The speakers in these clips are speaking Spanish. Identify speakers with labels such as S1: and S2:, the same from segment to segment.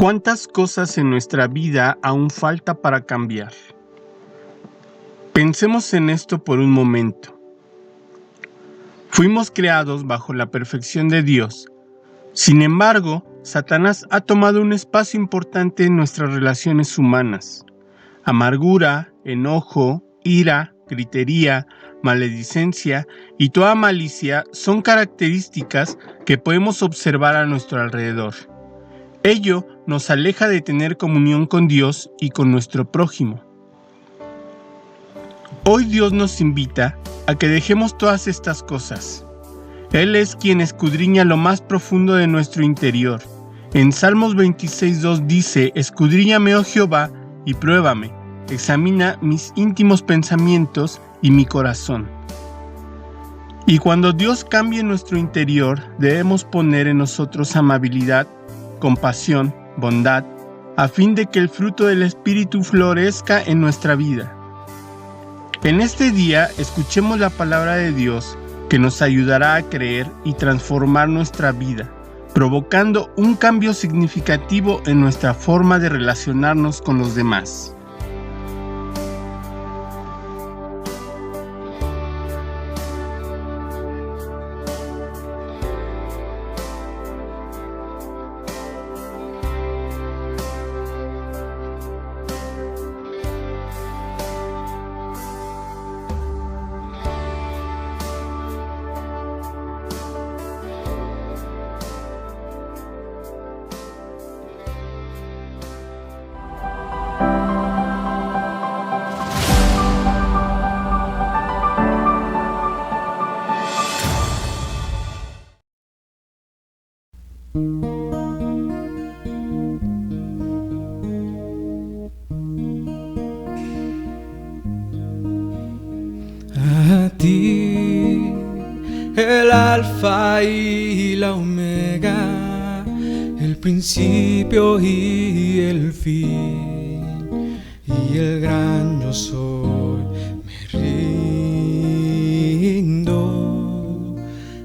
S1: ¿Cuántas cosas en nuestra vida aún falta para cambiar? Pensemos en esto por un momento. Fuimos creados bajo la perfección de Dios. Sin embargo, Satanás ha tomado un espacio importante en nuestras relaciones humanas. Amargura, enojo, ira, gritería, maledicencia y toda malicia son características que podemos observar a nuestro alrededor. Ello nos aleja de tener comunión con Dios y con nuestro prójimo. Hoy Dios nos invita a que dejemos todas estas cosas. Él es quien escudriña lo más profundo de nuestro interior. En Salmos 26:2 dice: Escudriñame, oh Jehová, y pruébame, examina mis íntimos pensamientos y mi corazón. Y cuando Dios cambie nuestro interior, debemos poner en nosotros amabilidad, compasión, bondad, a fin de que el fruto del Espíritu florezca en nuestra vida. En este día escuchemos la palabra de Dios que nos ayudará a creer y transformar nuestra vida, provocando un cambio significativo en nuestra forma de relacionarnos con los demás.
S2: A ti, el alfa y la omega, el principio y el fin, y el gran yo soy, me rindo.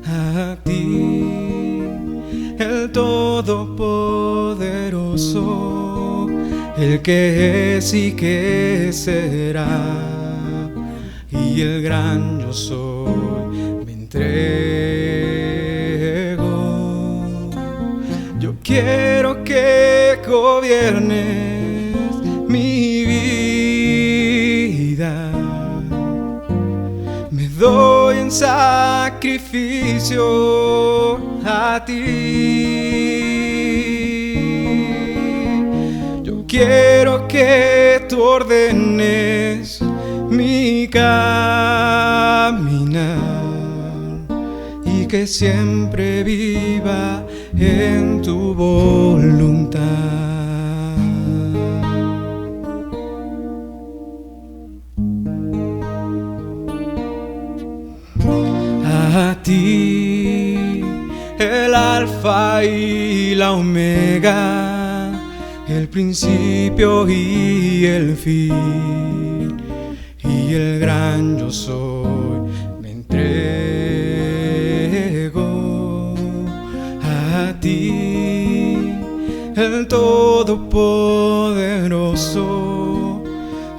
S2: A ti, el todopoderoso, el que es y que será, y el gran yo soy, me entrego. Yo quiero que gobiernes mi vida. Me doy en sacrificio a ti. Yo quiero que tú ordenes mi caminar y que siempre viva en tu voluntad. A ti, el alfa y la omega, el principio y el fin, y el gran yo soy, me entrego. A ti, el todopoderoso,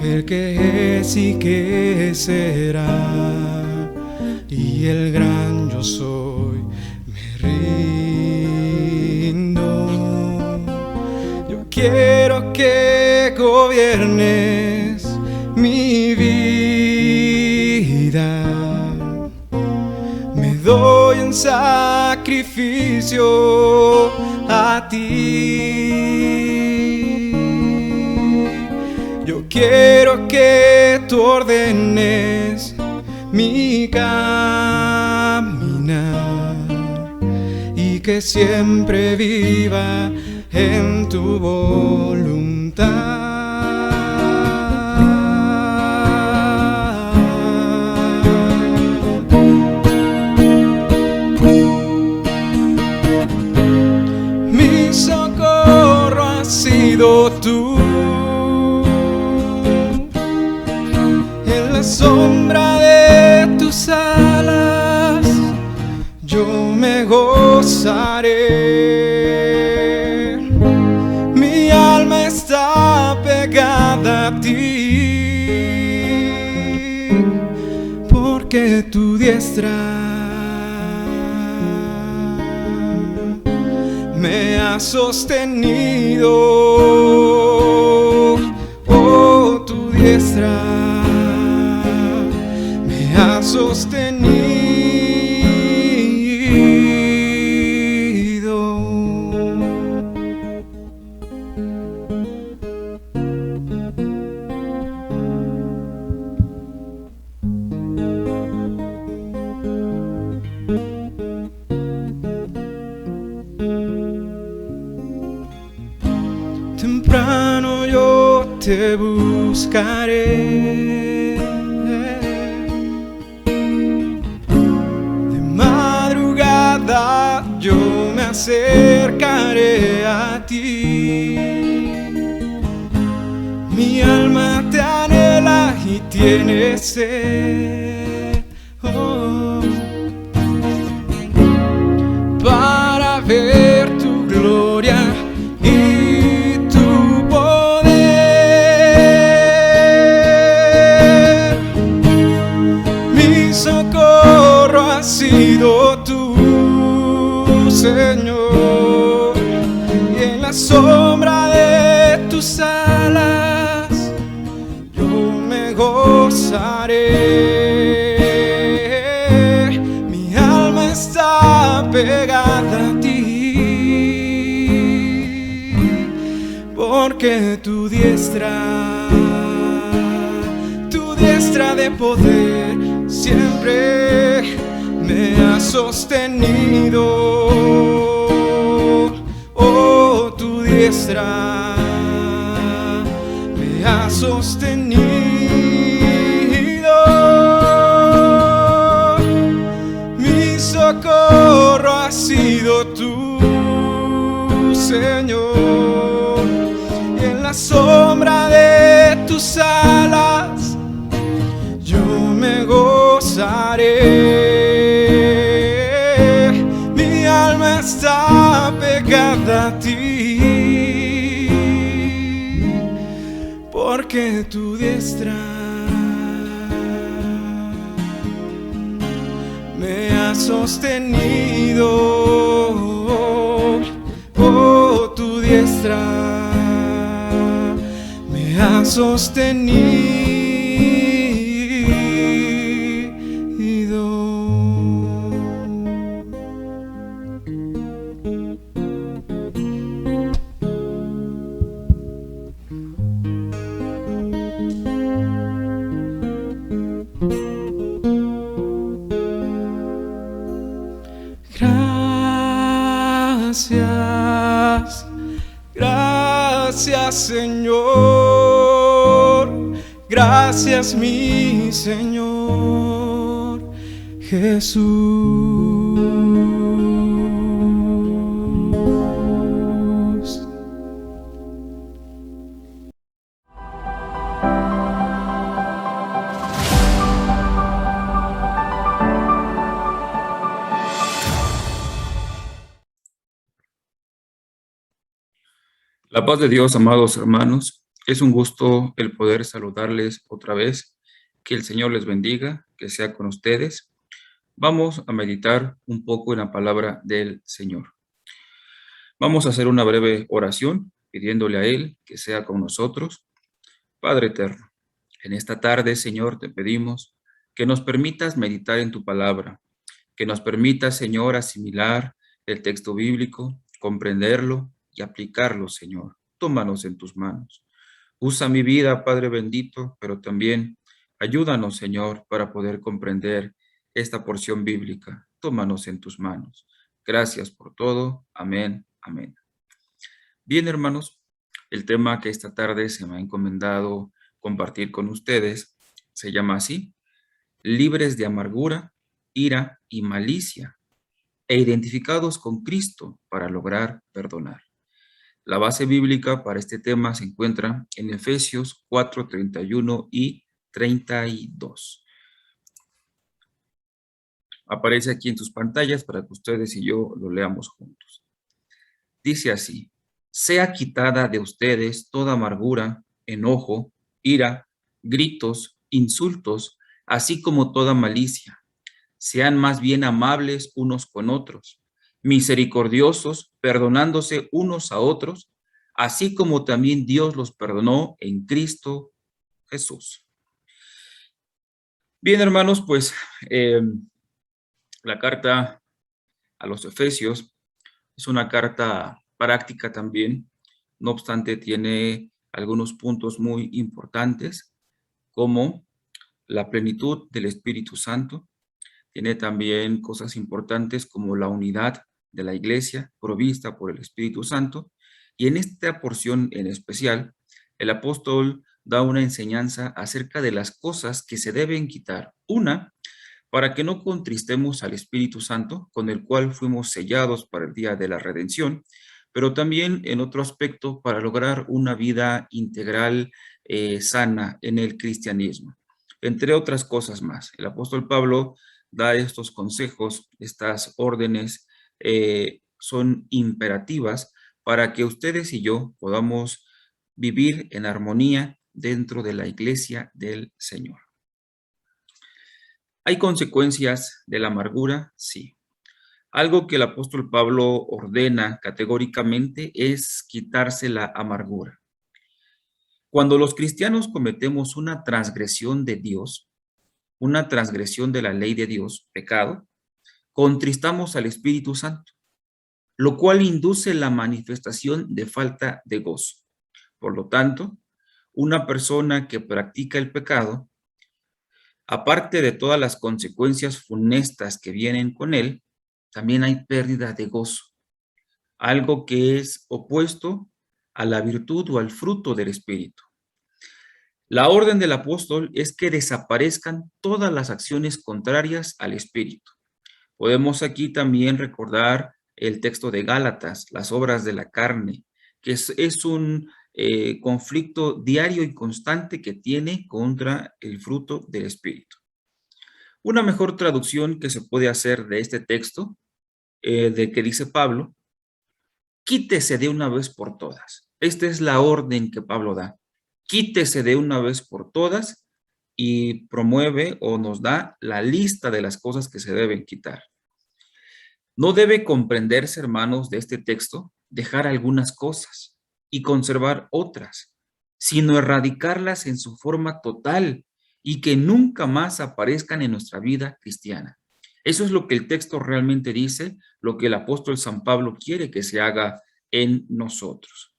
S2: el que es y que será, y el gran yo soy, me rindo. Yo quiero que gobiernes mi vida. Me doy en sacrificio a ti. Yo quiero que tú ordenes mi caminar y que siempre viva en tu voluntad. Mi socorro has sido tú, en la sombra de tus alas yo me gozaré. Mi ti, porque tu diestra me ha sostenido. Oh, tu diestra me ha sostenido. Temprano yo te buscaré, de madrugada yo me acercaré a ti. Mi alma te anhela y tiene sed, oh, para ver tu gloria y tu poder. Mi socorro ha sido tú, Señor, y en la sombra de tus alas yo me gozaré. Mi alma está pegada a ti, porque tu diestra de poder siempre me ha sostenido. Oh, tu diestra me ha sostenido. Mi socorro ha sido tú, Señor, y en la sombra de tus alas yo me gozaré. Mi alma está pegada a ti, porque tu diestra me ha sostenido. Oh, tu diestra me ha sostenido. Gracias, gracias, Señor, gracias, mi Señor Jesús.
S3: La paz de Dios, amados hermanos, es un gusto el poder saludarles otra vez. Que el Señor les bendiga, que sea con ustedes. Vamos a meditar un poco en la palabra del Señor. Vamos a hacer una breve oración pidiéndole a Él que sea con nosotros. Padre eterno, en esta tarde, Señor, te pedimos que nos permitas meditar en tu palabra, que nos permitas, Señor, asimilar el texto bíblico, comprenderlo y aplicarlo, Señor. Tómanos en tus manos. Usa mi vida, Padre bendito, pero también ayúdanos, Señor, para poder comprender esta porción bíblica. Tómanos en tus manos. Gracias por todo. Amén, amén. Bien, hermanos, el tema que esta tarde se me ha encomendado compartir con ustedes se llama así: libres de amargura, ira y malicia, e identificados con Cristo para lograr perdonar. La base bíblica para este tema se encuentra en Efesios 4, 31 y 32. Aparece aquí en sus pantallas para que ustedes y yo lo leamos juntos. Dice así: sea quitada de ustedes toda amargura, enojo, ira, gritos, insultos, así como toda malicia. Sean más bien amables unos con otros, misericordiosos, perdonándose unos a otros, así como también Dios los perdonó en Cristo Jesús. Bien, hermanos, pues la carta a los Efesios es una carta práctica también, no obstante tiene algunos puntos muy importantes, como la plenitud del Espíritu Santo. Tiene también cosas importantes como la unidad de la iglesia provista por el Espíritu Santo. Y en esta porción en especial, el apóstol da una enseñanza acerca de las cosas que se deben quitar. Una, para que no contristemos al Espíritu Santo, con el cual fuimos sellados para el día de la redención, pero también en otro aspecto para lograr una vida integral sana en el cristianismo, entre otras cosas más. El apóstol Pablo da estos consejos, estas órdenes son imperativas para que ustedes y yo podamos vivir en armonía dentro de la iglesia del Señor. ¿Hay consecuencias de la amargura? Sí. Algo que el apóstol Pablo ordena categóricamente es quitarse la amargura. Cuando los cristianos cometemos una transgresión de Dios, una transgresión de la ley de Dios, pecado, contristamos al Espíritu Santo, lo cual induce la manifestación de falta de gozo. Por lo tanto, una persona que practica el pecado, aparte de todas las consecuencias funestas que vienen con él, también hay pérdida de gozo, algo que es opuesto a la virtud o al fruto del Espíritu. La orden del apóstol es que desaparezcan todas las acciones contrarias al Espíritu. Podemos aquí también recordar el texto de Gálatas, las obras de la carne, que es un conflicto diario y constante que tiene contra el fruto del Espíritu. Una mejor traducción que se puede hacer de este texto, de que dice Pablo, quítese de una vez por todas. Esta es la orden que Pablo da. Quítese de una vez por todas y promueve o nos da la lista de las cosas que se deben quitar. No debe comprenderse, hermanos, de este texto, dejar algunas cosas y conservar otras, sino erradicarlas en su forma total y que nunca más aparezcan en nuestra vida cristiana. Eso es lo que el texto realmente dice, lo que el apóstol San Pablo quiere que se haga en nosotros.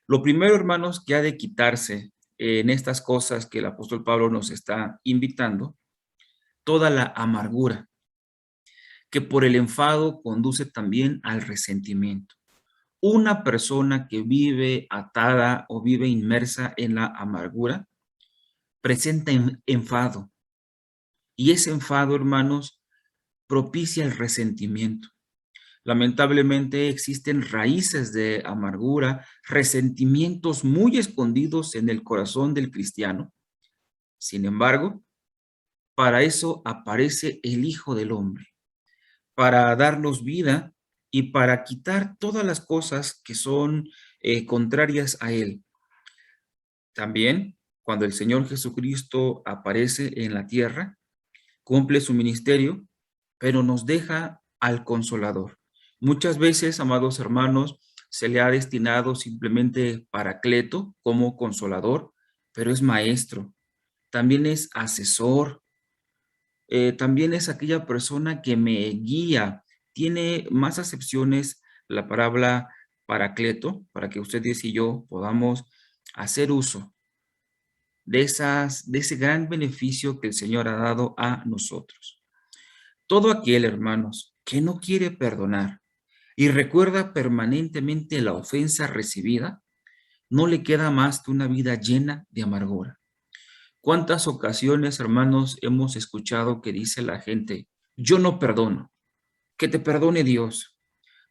S3: Lo primero, hermanos, que ha de quitarse en estas cosas que el apóstol Pablo nos está invitando, toda la amargura, que por el enfado conduce también al resentimiento. Una persona que vive atada o vive inmersa en la amargura presenta enfado. Y ese enfado, hermanos, propicia el resentimiento. Lamentablemente existen raíces de amargura, resentimientos muy escondidos en el corazón del cristiano. Sin embargo, para eso aparece el Hijo del Hombre, para darnos vida y para quitar todas las cosas que son contrarias a Él. También, cuando el Señor Jesucristo aparece en la tierra, cumple su ministerio, pero nos deja al Consolador. Muchas veces, amados hermanos, se le ha destinado simplemente Paracleto como consolador, pero es maestro, también es asesor, también es aquella persona que me guía. Tiene más acepciones la palabra Paracleto para que ustedes y yo podamos hacer uso de ese gran beneficio que el Señor ha dado a nosotros. Todo aquel, hermanos, que no quiere perdonar y recuerda permanentemente la ofensa recibida, no le queda más que una vida llena de amargura. ¿Cuántas ocasiones, hermanos, hemos escuchado que dice la gente, yo no perdono, que te perdone Dios?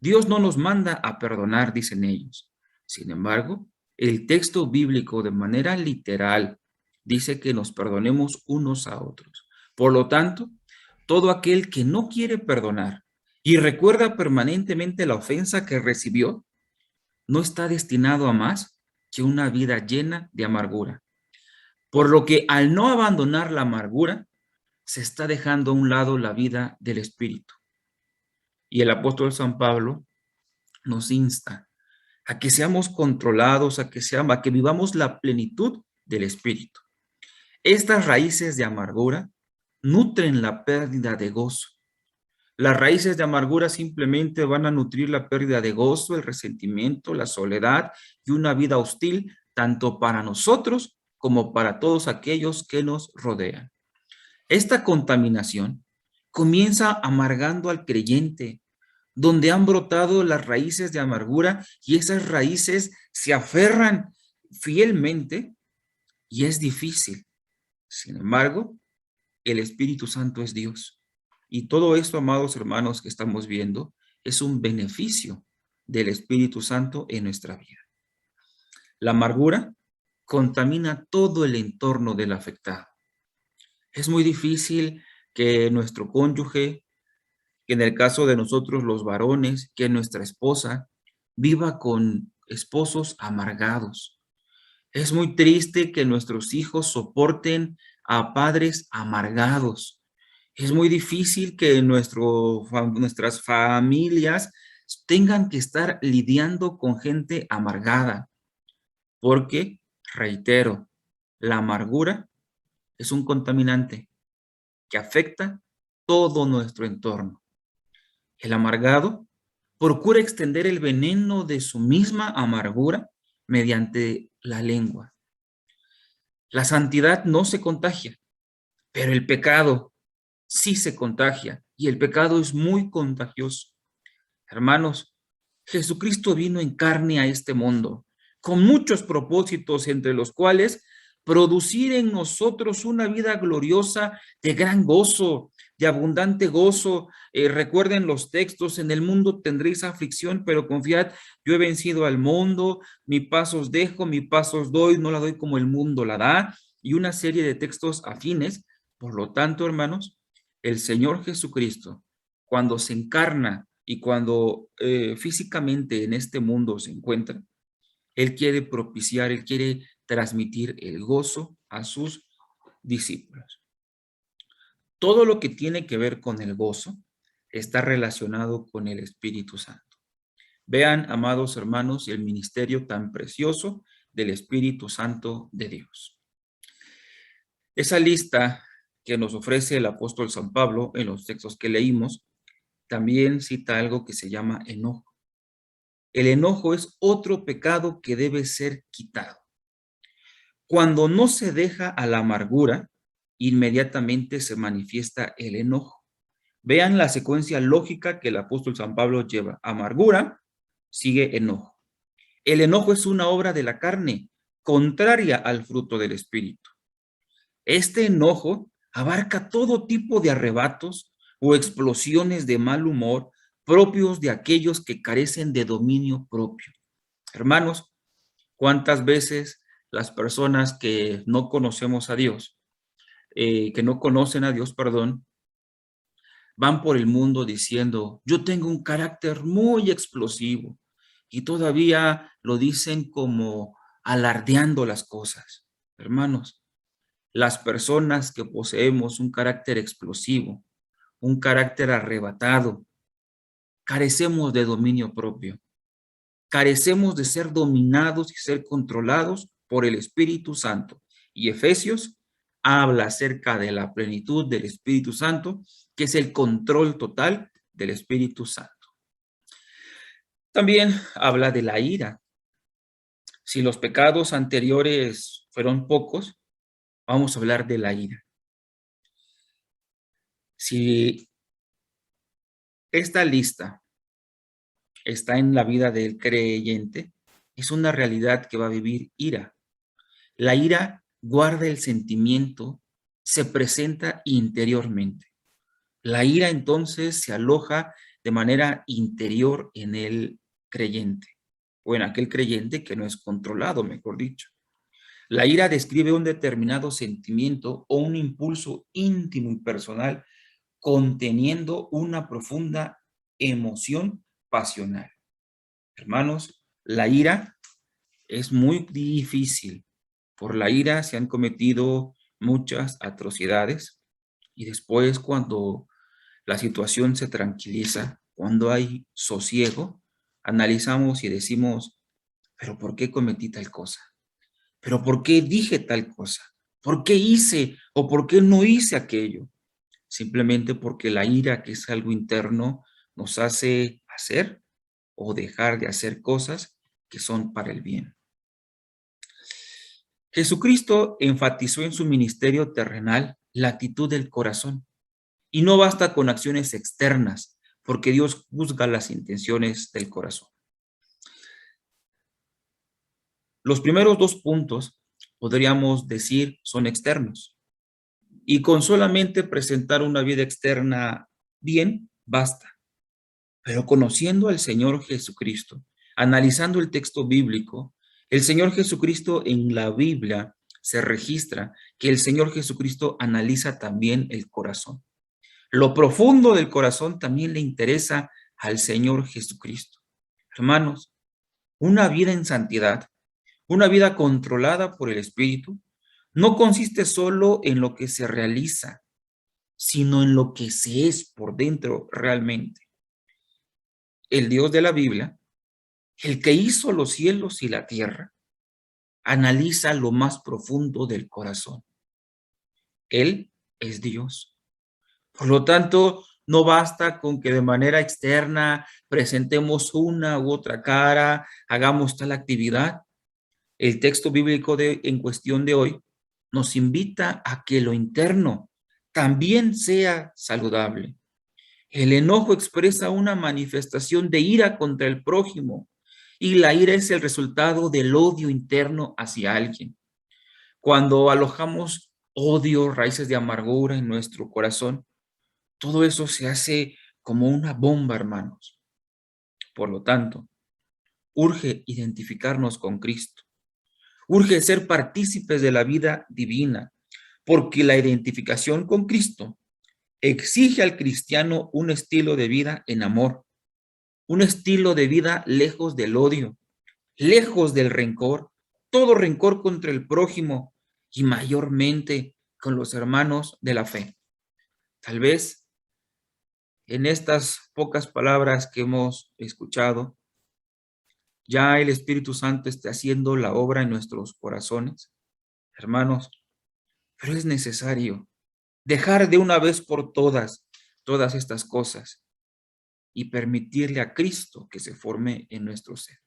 S3: Dios no nos manda a perdonar, dicen ellos. Sin embargo, el texto bíblico de manera literal dice que nos perdonemos unos a otros. Por lo tanto, todo aquel que no quiere perdonar y recuerda permanentemente la ofensa que recibió, no está destinado a más que una vida llena de amargura. Por lo que al no abandonar la amargura, se está dejando a un lado la vida del Espíritu. Y el apóstol San Pablo nos insta a que seamos controlados, a que vivamos la plenitud del Espíritu. Estas raíces de amargura nutren la pérdida de gozo. Las raíces de amargura simplemente van a nutrir la pérdida de gozo, el resentimiento, la soledad y una vida hostil, tanto para nosotros como para todos aquellos que nos rodean. Esta contaminación comienza amargando al creyente, donde han brotado las raíces de amargura y esas raíces se aferran fielmente y es difícil. Sin embargo, el Espíritu Santo es Dios. Y todo esto, amados hermanos, que estamos viendo, es un beneficio del Espíritu Santo en nuestra vida. La amargura contamina todo el entorno del afectado. Es muy difícil que nuestro cónyuge, que en el caso de nosotros los varones, que nuestra esposa viva con esposos amargados. Es muy triste que nuestros hijos soporten a padres amargados. Es muy difícil que nuestras familias tengan que estar lidiando con gente amargada, porque, reitero, la amargura es un contaminante que afecta todo nuestro entorno. El amargado procura extender el veneno de su misma amargura mediante la lengua. La santidad no se contagia, pero el pecado sí se contagia y el pecado es muy contagioso. Hermanos, Jesucristo vino en carne a este mundo con muchos propósitos, entre los cuales producir en nosotros una vida gloriosa de gran gozo, de abundante gozo. Recuerden los textos: en el mundo tendréis aflicción, pero confiad, yo he vencido al mundo, mi paz os dejo, mi paz os doy, no la doy como el mundo la da, y una serie de textos afines. Por lo tanto, hermanos, el Señor Jesucristo, cuando se encarna y cuando físicamente en este mundo se encuentra, Él quiere propiciar, Él quiere transmitir el gozo a sus discípulos. Todo lo que tiene que ver con el gozo está relacionado con el Espíritu Santo. Vean, amados hermanos, el ministerio tan precioso del Espíritu Santo de Dios. Esa lista que nos ofrece el apóstol San Pablo en los textos que leímos también cita algo que se llama enojo. El enojo es otro pecado que debe ser quitado. Cuando no se deja a la amargura, inmediatamente se manifiesta el enojo. Vean la secuencia lógica que el apóstol San Pablo lleva. Amargura, sigue enojo. El enojo es una obra de la carne, contraria al fruto del Espíritu. Este enojo abarca todo tipo de arrebatos o explosiones de mal humor propios de aquellos que carecen de dominio propio. Hermanos, ¿cuántas veces las personas que no conocemos a Dios, que no conocen a Dios, van por el mundo diciendo: yo tengo un carácter muy explosivo, y todavía lo dicen como alardeando las cosas? Hermanos, las personas que poseemos un carácter explosivo, un carácter arrebatado, carecemos de dominio propio. Carecemos de ser dominados y ser controlados por el Espíritu Santo. Y Efesios habla acerca de la plenitud del Espíritu Santo, que es el control total del Espíritu Santo. También habla de la ira. Si los pecados anteriores fueron pocos, vamos a hablar de la ira. Si esta lista está en la vida del creyente, es una realidad que va a vivir ira. La ira guarda el sentimiento, se presenta interiormente. La ira entonces se aloja de manera interior en el creyente, o en aquel creyente que no es controlado, mejor dicho. La ira describe un determinado sentimiento o un impulso íntimo y personal conteniendo una profunda emoción pasional. Hermanos, la ira Es muy difícil. Por la ira se han cometido muchas atrocidades y después cuando la situación se tranquiliza, cuando hay sosiego, analizamos y decimos, pero ¿por qué cometí tal cosa? ¿Pero por qué dije tal cosa? ¿Por qué hice o por qué no hice aquello? Simplemente porque la ira, que es algo interno, nos hace hacer o dejar de hacer cosas que son para el bien. Jesucristo enfatizó en su ministerio terrenal la actitud del corazón y no basta con acciones externas, porque Dios juzga las intenciones del corazón. Los primeros dos puntos, podríamos decir, son externos y con solamente presentar una vida externa bien, basta. Pero conociendo al Señor Jesucristo, analizando el texto bíblico, el Señor Jesucristo en la Biblia se registra que el Señor Jesucristo analiza también el corazón. Lo profundo del corazón también le interesa al Señor Jesucristo. Hermanos, una vida en santidad, una vida controlada por el Espíritu, no consiste solo en lo que se realiza, sino en lo que se es por dentro realmente. El Dios de la Biblia, el que hizo los cielos y la tierra, analiza lo más profundo del corazón. Él es Dios. Por lo tanto, no basta con que de manera externa presentemos una u otra cara, hagamos tal actividad. El texto bíblico en cuestión de hoy nos invita a que lo interno también sea saludable. El enojo expresa una manifestación de ira contra el prójimo y la ira es el resultado del odio interno hacia alguien. Cuando alojamos odio, raíces de amargura en nuestro corazón, todo eso se hace como una bomba, hermanos. Por lo tanto, urge identificarnos con Cristo. Urge ser partícipes de la vida divina, porque la identificación con Cristo exige al cristiano un estilo de vida en amor, un estilo de vida lejos del odio, lejos del rencor, todo rencor contra el prójimo y mayormente con los hermanos de la fe. Tal vez en estas pocas palabras que hemos escuchado, ya el Espíritu Santo está haciendo la obra en nuestros corazones, hermanos, pero es necesario dejar de una vez por todas estas cosas y permitirle a Cristo que se forme en nuestro ser.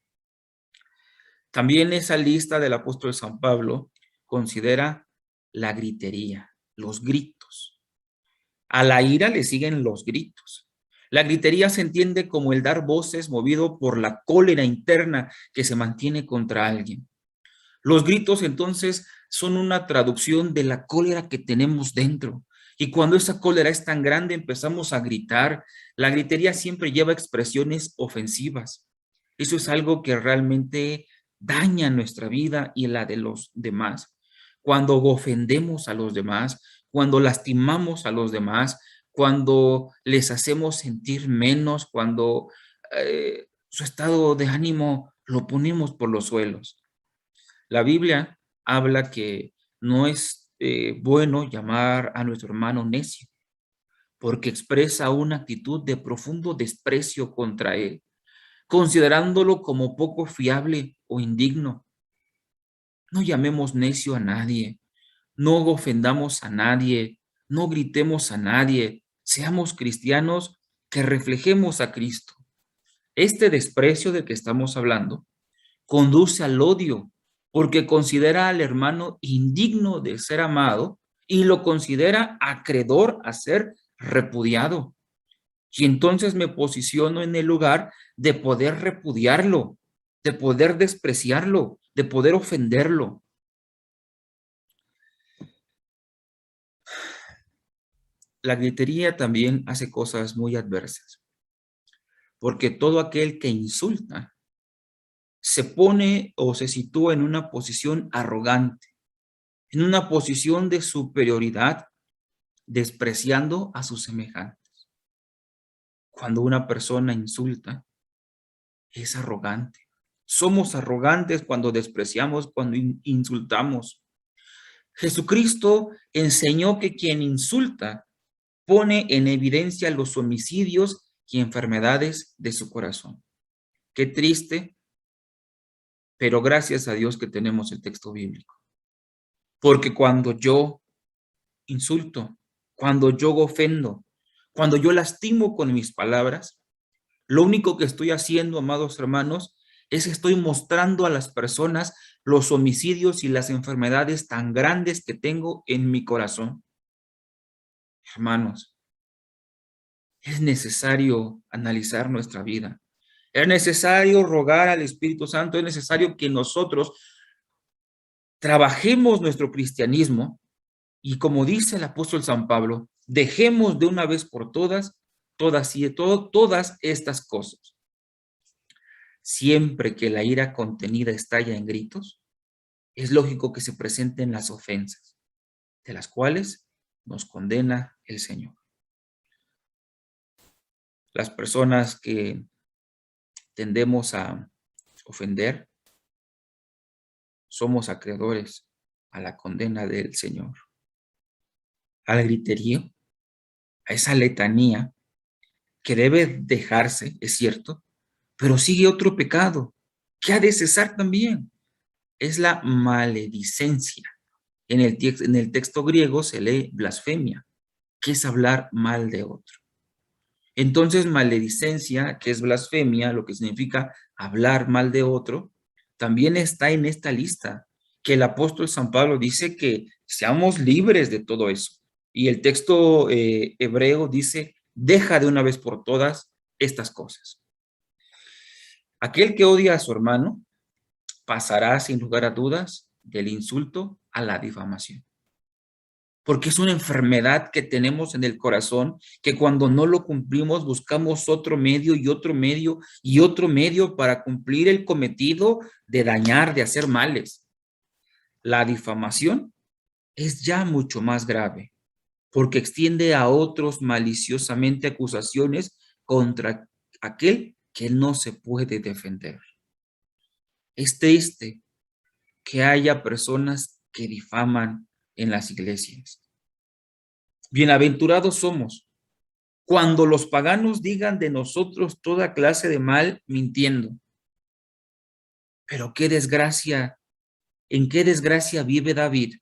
S3: También esa lista del apóstol San Pablo considera la gritería, los gritos. A la ira le siguen los gritos. La gritería se entiende como el dar voces movido por la cólera interna que se mantiene contra alguien. Los gritos entonces son una traducción de la cólera que tenemos dentro. Y cuando esa cólera es tan grande empezamos a gritar. La gritería siempre lleva expresiones ofensivas. Eso es algo que realmente daña nuestra vida y la de los demás. Cuando ofendemos a los demás, cuando lastimamos a los demás, cuando les hacemos sentir menos, cuando su estado de ánimo lo ponemos por los suelos. La Biblia habla que no es bueno llamar a nuestro hermano necio, porque expresa una actitud de profundo desprecio contra él, considerándolo como poco fiable o indigno. No llamemos necio a nadie, no ofendamos a nadie, no gritemos a nadie, seamos cristianos que reflejemos a Cristo. Este desprecio del que estamos hablando conduce al odio, porque considera al hermano indigno de ser amado y lo considera acreedor a ser repudiado. Y entonces me posiciono en el lugar de poder repudiarlo, de poder despreciarlo, de poder ofenderlo. La gritería también hace cosas muy adversas, porque todo aquel que insulta se pone o se sitúa en una posición arrogante, en una posición de superioridad, despreciando a sus semejantes. Cuando una persona insulta, es arrogante, Somos arrogantes cuando despreciamos, cuando insultamos. Jesucristo enseñó que quien insulta pone en evidencia los homicidios y enfermedades de su corazón. Qué triste, pero gracias a Dios que tenemos el texto bíblico. Porque cuando yo insulto, cuando yo ofendo, cuando yo lastimo con mis palabras, lo único que estoy haciendo, amados hermanos, es que estoy mostrando a las personas los homicidios y las enfermedades tan grandes que tengo en mi corazón. Hermanos, es necesario analizar nuestra vida. Es necesario rogar al Espíritu Santo, es necesario que nosotros trabajemos nuestro cristianismo y, como dice el apóstol San Pablo, dejemos de una vez por todas todas estas cosas. Siempre que la ira contenida estalla en gritos, es lógico que se presenten las ofensas, de las cuales nos condena el Señor. Las personas que tendemos a ofender, somos acreedores a la condena del Señor, al griterío, a esa letanía que debe dejarse, es cierto, pero sigue otro pecado que ha de cesar también. Es la maledicencia. En el texto griego se lee blasfemia, que es hablar mal de otro. Entonces, maledicencia, que es blasfemia, lo que significa hablar mal de otro, también está en esta lista, que el apóstol San Pablo dice que seamos libres de todo eso. Y el texto hebreo dice, deja de una vez por todas estas cosas. Aquel que odia a su hermano pasará sin lugar a dudas del insulto a la difamación. Porque es una enfermedad que tenemos en el corazón, que cuando no lo cumplimos buscamos otro medio y otro medio y otro medio para cumplir el cometido de dañar, de hacer males. La difamación es ya mucho más grave, porque extiende a otros maliciosamente acusaciones contra aquel que no se puede defender. Es triste que haya personas que difaman en las iglesias. Bienaventurados somos cuando los paganos digan de nosotros toda clase de mal mintiendo. Pero qué desgracia, ¿en qué desgracia vive David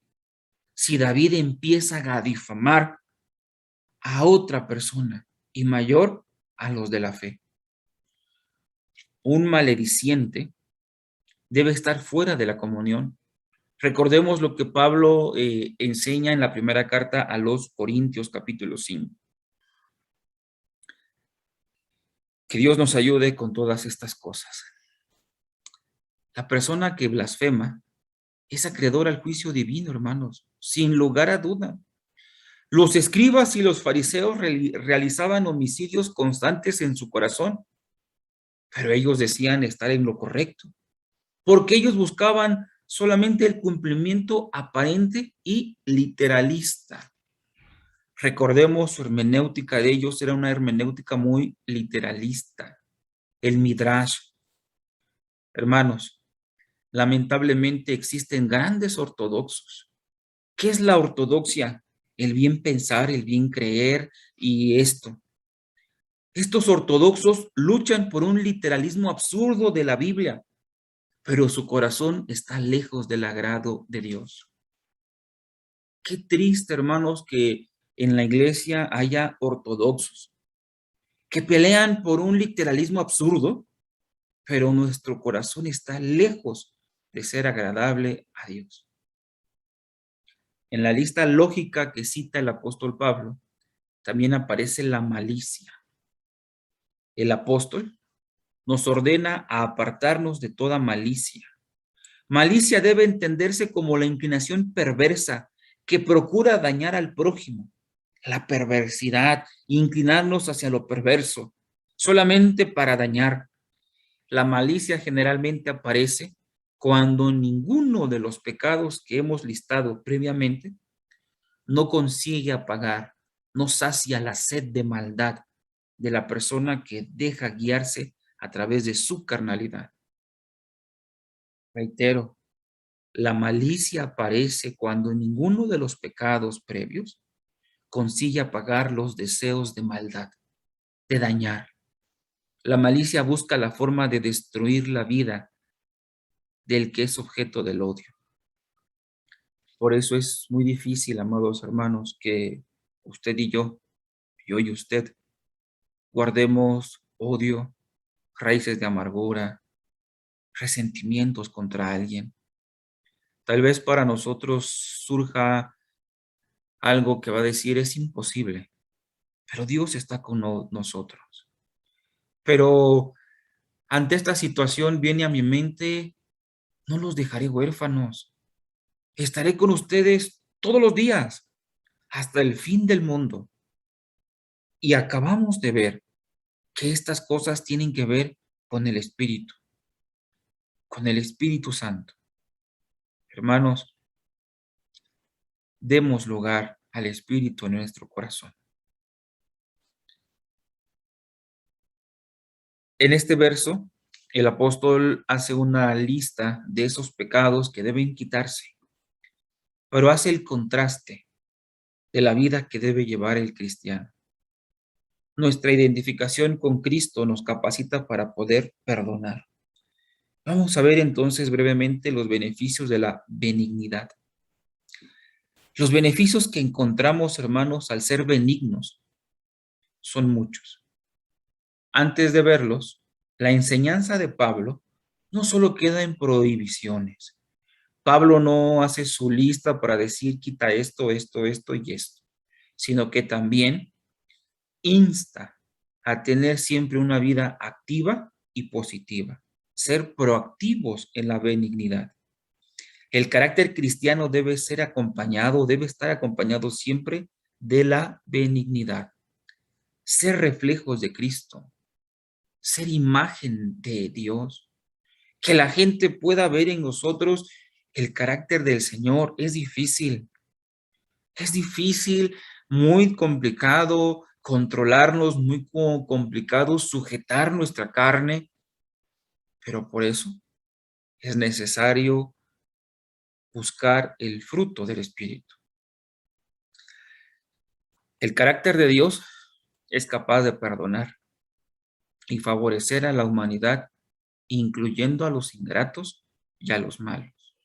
S3: si David empieza a difamar a otra persona y mayor a los de la fe? Un malediciente debe estar fuera de la comunión. Recordemos lo que Pablo enseña en la primera carta a los Corintios, capítulo 5. Que Dios nos ayude con todas estas cosas. La persona que blasfema es acreedora al juicio divino, hermanos, sin lugar a duda. Los escribas y los fariseos realizaban homicidios constantes en su corazón, pero ellos decían estar en lo correcto, porque ellos buscaban solamente el cumplimiento aparente y literalista. Recordemos, su hermenéutica de ellos era una hermenéutica muy literalista. El Midrash. Hermanos, lamentablemente existen grandes ortodoxos. ¿Qué es la ortodoxia? El bien pensar, el bien creer y esto. Estos ortodoxos luchan por un literalismo absurdo de la Biblia, pero su corazón está lejos del agrado de Dios. Qué triste, hermanos, que en la iglesia haya ortodoxos que pelean por un literalismo absurdo, pero nuestro corazón está lejos de ser agradable a Dios. En la lista lógica que cita el apóstol Pablo, también aparece la malicia. El apóstol nos ordena a apartarnos de toda malicia. Malicia debe entenderse como la inclinación perversa que procura dañar al prójimo. La perversidad, inclinarnos hacia lo perverso, solamente para dañar. La malicia generalmente aparece cuando ninguno de los pecados que hemos listado previamente no consigue apagar, no sacia la sed de maldad de la persona que deja guiarse a través de su carnalidad. Reitero, la malicia aparece cuando ninguno de los pecados previos consigue apagar los deseos de maldad, de dañar. La malicia busca la forma de destruir la vida del que es objeto del odio. Por eso es muy difícil, amados hermanos, que usted y yo y usted, guardemos odio, raíces de amargura, resentimientos contra alguien. Tal vez para nosotros surja algo que va a decir es imposible, pero Dios está con nosotros. Pero ante esta situación viene a mi mente, no los dejaré huérfanos. Estaré con ustedes todos los días, hasta el fin del mundo. Y acabamos de ver que estas cosas tienen que ver con el Espíritu Santo. Hermanos, demos lugar al Espíritu en nuestro corazón. En este verso, el apóstol hace una lista de esos pecados que deben quitarse, pero hace el contraste de la vida que debe llevar el cristiano. Nuestra identificación con Cristo nos capacita para poder perdonar. Vamos a ver entonces brevemente los beneficios de la benignidad. Los beneficios que encontramos, hermanos, al ser benignos son muchos. Antes de verlos, la enseñanza de Pablo no solo queda en prohibiciones. Pablo no hace su lista para decir quita esto, esto, esto y esto, sino que también insta a tener siempre una vida activa y positiva, ser proactivos en la benignidad. El carácter cristiano debe estar acompañado siempre de la benignidad, ser reflejos de Cristo, ser imagen de Dios, que la gente pueda ver en nosotros el carácter del Señor. Es difícil, muy complicado controlarnos, muy complicado sujetar nuestra carne, pero por eso es necesario buscar el fruto del Espíritu. El carácter de Dios es capaz de perdonar y favorecer a la humanidad, incluyendo a los ingratos y a los malos.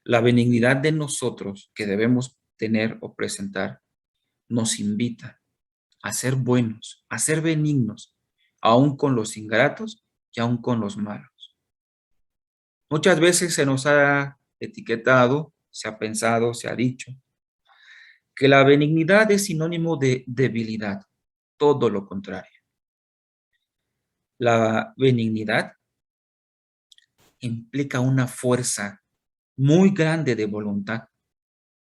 S3: La benignidad de nosotros que debemos tener o presentar nos invita a ser buenos, a ser benignos, aún con los ingratos y aún con los malos. Muchas veces se nos ha etiquetado, se ha pensado, se ha dicho, que la benignidad es sinónimo de debilidad, todo lo contrario. La benignidad implica una fuerza muy grande de voluntad,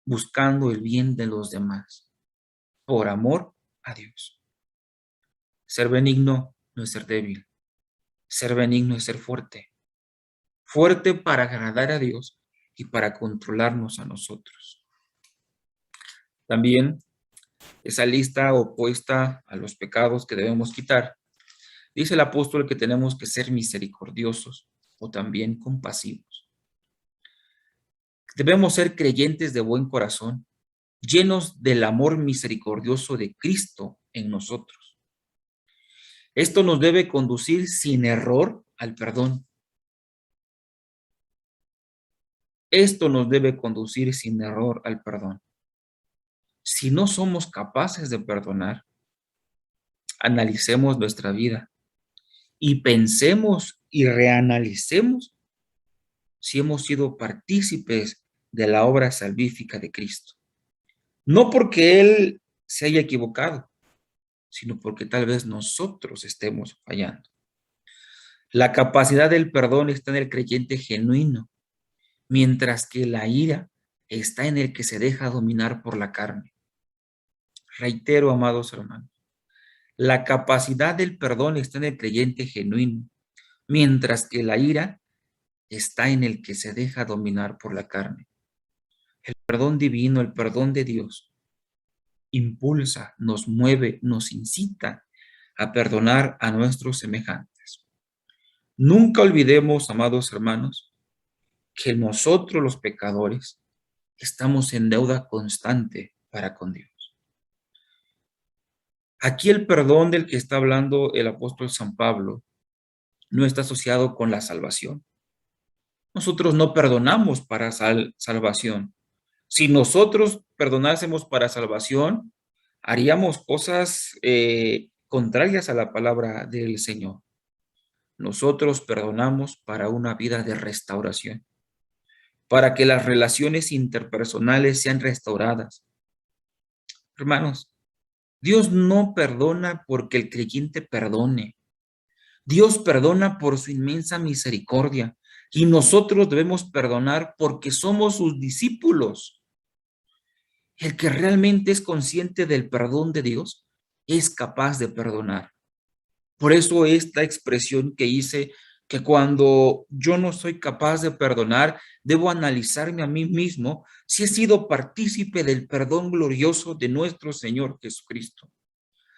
S3: buscando el bien de los demás, por amor a Dios. Ser benigno no es ser débil, ser benigno es ser fuerte, fuerte para agradar a Dios y para controlarnos a nosotros. También esa lista opuesta a los pecados que debemos quitar, dice el apóstol que tenemos que ser misericordiosos o también compasivos. Debemos ser creyentes de buen corazón, llenos del amor misericordioso de Cristo en nosotros. Esto nos debe conducir sin error al perdón. Esto nos debe conducir sin error al perdón. Si no somos capaces de perdonar, analicemos nuestra vida y pensemos y reanalicemos si hemos sido partícipes de la obra salvífica de Cristo. No porque Él se haya equivocado, sino porque tal vez nosotros estemos fallando. La capacidad del perdón está en el creyente genuino, mientras que la ira está en el que se deja dominar por la carne. Reitero, amados hermanos, la capacidad del perdón está en el creyente genuino, mientras que la ira está en el que se deja dominar por la carne. El perdón divino, el perdón de Dios, impulsa, nos mueve, nos incita a perdonar a nuestros semejantes. Nunca olvidemos, amados hermanos, que nosotros los pecadores estamos en deuda constante para con Dios. Aquí el perdón del que está hablando el apóstol San Pablo no está asociado con la salvación. Nosotros no perdonamos para salvación. Si nosotros perdonásemos para salvación, haríamos cosas contrarias a la palabra del Señor. Nosotros perdonamos para una vida de restauración, para que las relaciones interpersonales sean restauradas. Hermanos, Dios no perdona porque el creyente perdone. Dios perdona por su inmensa misericordia y nosotros debemos perdonar porque somos sus discípulos. El que realmente es consciente del perdón de Dios es capaz de perdonar. Por eso esta expresión que hice, que cuando yo no soy capaz de perdonar, debo analizarme a mí mismo si he sido partícipe del perdón glorioso de nuestro Señor Jesucristo,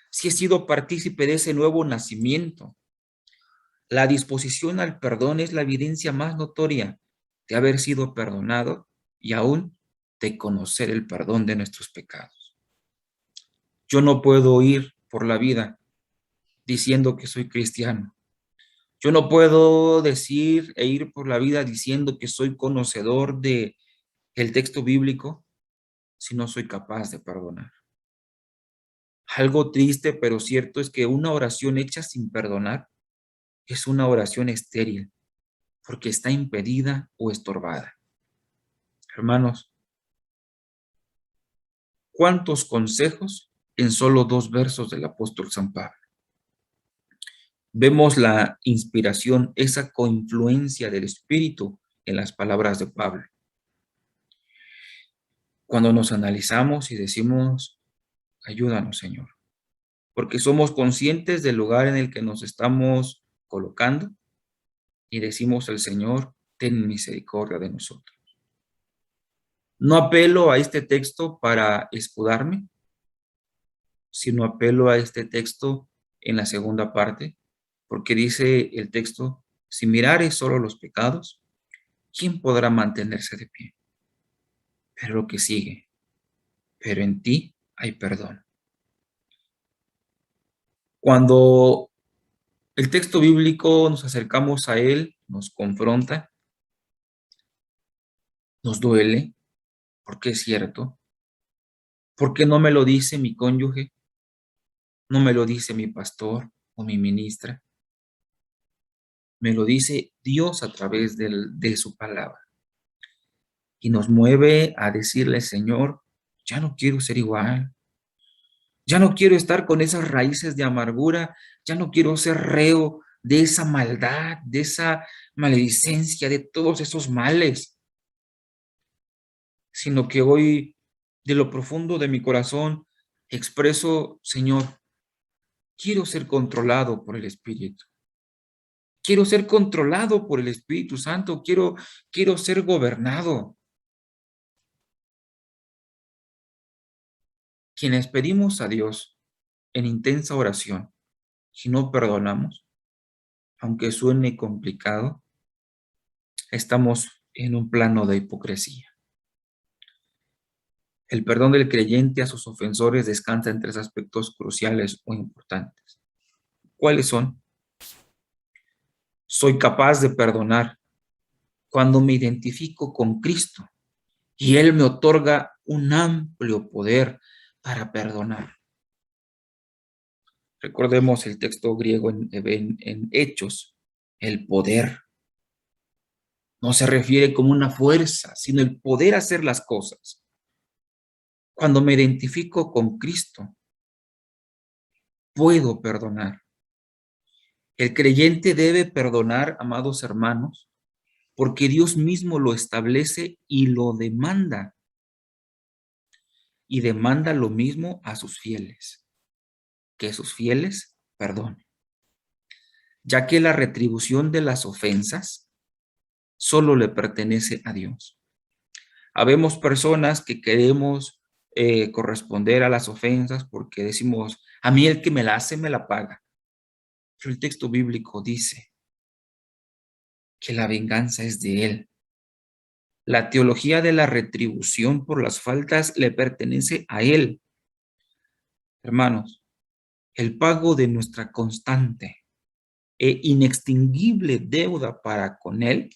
S3: si he sido partícipe de ese nuevo nacimiento. La disposición al perdón es la evidencia más notoria de haber sido perdonado y aún de conocer el perdón de nuestros pecados. Yo no puedo ir por la vida diciendo que soy cristiano. Yo no puedo decir e ir por la vida diciendo que soy conocedor del texto bíblico si no soy capaz de perdonar. Algo triste pero cierto es que una oración hecha sin perdonar es una oración estéril porque está impedida o estorbada. Hermanos, ¿cuántos consejos en solo 2 versos del apóstol San Pablo? Vemos la inspiración, esa coinfluencia del Espíritu en las palabras de Pablo. Cuando nos analizamos y decimos, ayúdanos, Señor, porque somos conscientes del lugar en el que nos estamos colocando y decimos al Señor, ten misericordia de nosotros. No apelo a este texto para escudarme, sino apelo a este texto en la segunda parte, porque dice el texto, si mirares solo los pecados, ¿quién podrá mantenerse de pie? Pero lo que sigue, pero en ti hay perdón. Cuando el texto bíblico nos acercamos a él, nos confronta, nos duele, porque es cierto, porque no me lo dice mi cónyuge, no me lo dice mi pastor o mi ministra, me lo dice Dios a través de su palabra. Y nos mueve a decirle, Señor, ya no quiero ser igual, ya no quiero estar con esas raíces de amargura, ya no quiero ser reo de esa maldad, de esa maledicencia, de todos esos males, sino que hoy, de lo profundo de mi corazón, expreso, Señor, quiero ser controlado por el Espíritu. Quiero ser controlado por el Espíritu Santo, quiero ser gobernado. Quienes pedimos a Dios en intensa oración, si no perdonamos, aunque suene complicado, estamos en un plano de hipocresía. El perdón del creyente a sus ofensores descansa en 3 aspectos cruciales o importantes. ¿Cuáles son? Soy capaz de perdonar cuando me identifico con Cristo y Él me otorga un amplio poder para perdonar. Recordemos el texto griego en Hechos, el poder. No se refiere como una fuerza, sino el poder hacer las cosas. Cuando me identifico con Cristo, puedo perdonar. El creyente debe perdonar, amados hermanos, porque Dios mismo lo establece y lo demanda. Y demanda lo mismo a sus fieles, que sus fieles perdonen. Ya que la retribución de las ofensas solo le pertenece a Dios. Habemos personas que queremos corresponder a las ofensas porque decimos, a mí el que me la hace me la paga. Pero el texto bíblico dice que la venganza es de Él La teología de la retribución por las faltas le pertenece a Él. Hermanos, el pago de nuestra constante e inextinguible deuda para con Él,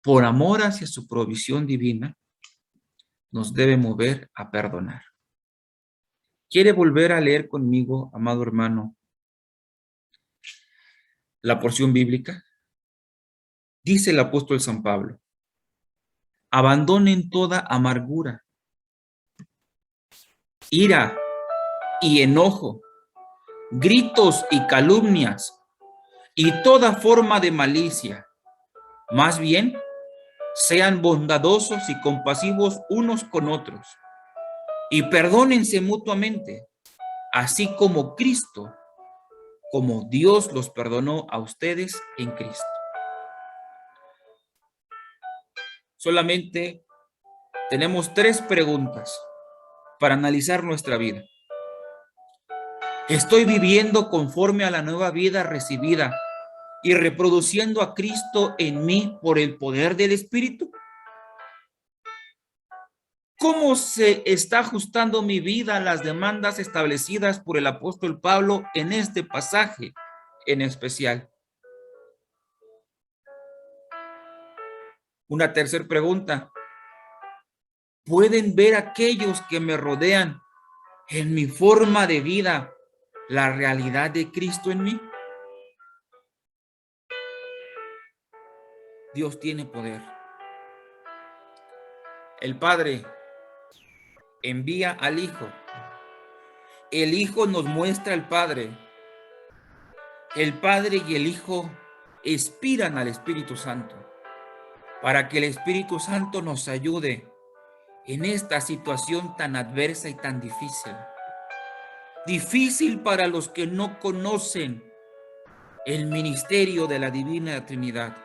S3: por amor hacia su provisión divina, nos debe mover a perdonar. ¿Quiere volver a leer conmigo, amado hermano, la porción bíblica? Dice el apóstol San Pablo: abandonen toda amargura, ira y enojo, gritos y calumnias y toda forma de malicia. Más bien, sean bondadosos y compasivos unos con otros y perdónense mutuamente, así como Cristo, como Dios los perdonó a ustedes en Cristo. Solamente tenemos 3 preguntas para analizar nuestra vida. ¿Estoy viviendo conforme a la nueva vida recibida y reproduciendo a Cristo en mí por el poder del Espíritu? ¿Cómo se está ajustando mi vida a las demandas establecidas por el apóstol Pablo en este pasaje en especial? Una tercera pregunta: ¿pueden ver aquellos que me rodean en mi forma de vida la realidad de Cristo en mí? Dios tiene poder. El Padre envía al Hijo. El Hijo nos muestra al Padre. El Padre y el Hijo inspiran al Espíritu Santo para que el Espíritu Santo nos ayude en esta situación tan adversa y tan difícil. Difícil para los que no conocen el ministerio de la Divina Trinidad,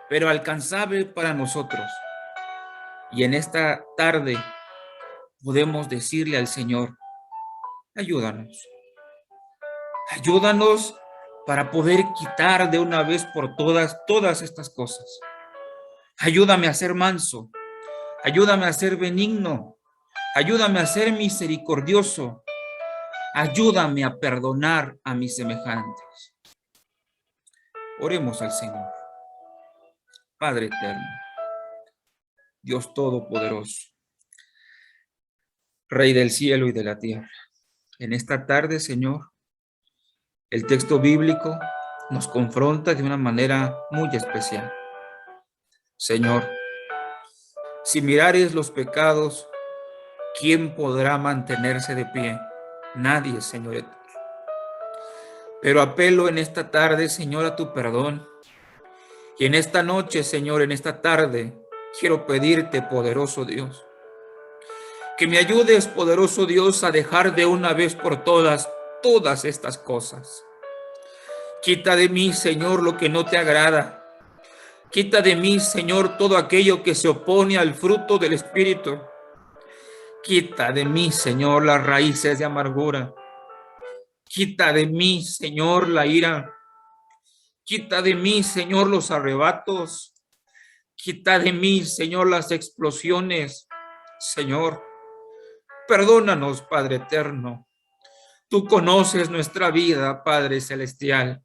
S3: pero alcanzable para nosotros. Y en esta tarde podemos decirle al Señor: ayúdanos. Ayúdanos para poder quitar de una vez por todas estas cosas. Ayúdame a ser manso. Ayúdame a ser benigno. Ayúdame a ser misericordioso. Ayúdame a perdonar a mis semejantes. Oremos al Señor. Padre eterno, Dios todopoderoso, Rey del cielo y de la tierra, en esta tarde, Señor, el texto bíblico nos confronta de una manera muy especial. Señor, si mirares los pecados, ¿quién podrá mantenerse de pie? Nadie, Señor eterno. Pero apelo en esta tarde, Señor, a tu perdón. Y en esta noche, Señor, en esta tarde, quiero pedirte, poderoso Dios, que me ayudes, poderoso Dios, a dejar de una vez por todas estas cosas. Quita de mí, Señor, lo que no te agrada. Quita de mí, Señor, todo aquello que se opone al fruto del Espíritu. Quita de mí, Señor, las raíces de amargura. Quita de mí, Señor, la ira. Quita de mí, Señor, los arrebatos. Quita de mí, Señor, las explosiones. Señor, perdónanos, Padre eterno. Tú conoces nuestra vida, Padre celestial.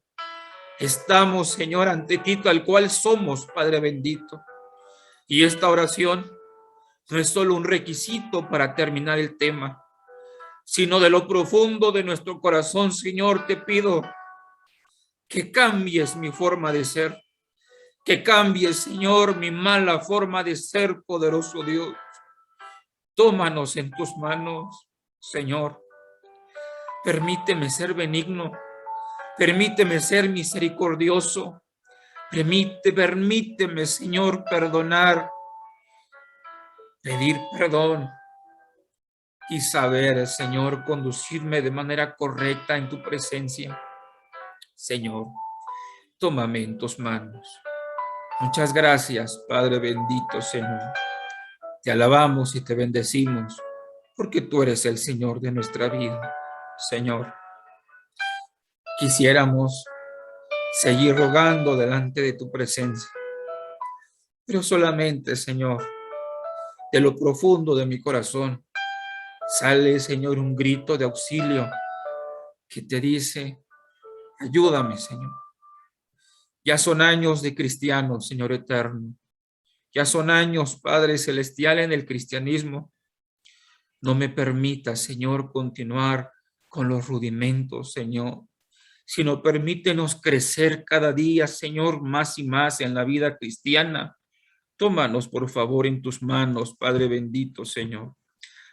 S3: Estamos, Señor, ante ti tal cual somos, Padre bendito. Y esta oración no es solo un requisito para terminar el tema, sino de lo profundo de nuestro corazón, Señor, te pido que cambies mi forma de ser, que cambies, Señor, mi mala forma de ser, poderoso Dios. Tómanos en tus manos, Señor. Permíteme ser benigno, permíteme ser misericordioso, permíteme, Señor, perdonar, pedir perdón y saber, Señor, conducirme de manera correcta en tu presencia. Señor, tómame en tus manos. Muchas gracias, Padre bendito, Señor. Te alabamos y te bendecimos, porque tú eres el Señor de nuestra vida, Señor. Quisiéramos seguir rogando delante de tu presencia, pero solamente, Señor, de lo profundo de mi corazón sale, Señor, un grito de auxilio que te dice, ayúdame, Señor. Ya son años de cristiano, Señor eterno. Ya son años, Padre Celestial, en el cristianismo. No me permita, Señor, continuar con los rudimentos, Señor, sino permítenos crecer cada día, Señor, más y más en la vida cristiana. Tómanos, por favor, en tus manos, Padre bendito, Señor.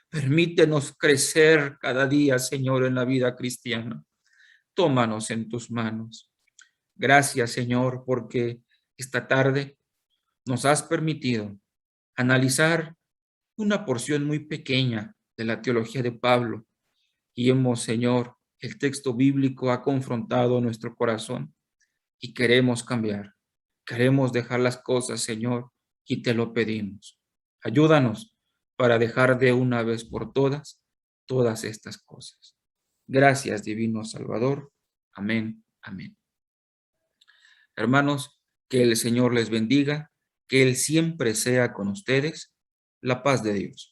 S3: Permítenos crecer cada día, Señor, en la vida cristiana. Tómanos en tus manos. Gracias, Señor, porque esta tarde nos has permitido analizar una porción muy pequeña de la teología de Pablo y Señor, el texto bíblico ha confrontado nuestro corazón y queremos cambiar. Queremos dejar las cosas, Señor, y te lo pedimos. Ayúdanos para dejar de una vez por todas estas cosas. Gracias, divino Salvador. Amén, amén. Hermanos, que el Señor les bendiga, que Él siempre sea con ustedes. La paz de Dios.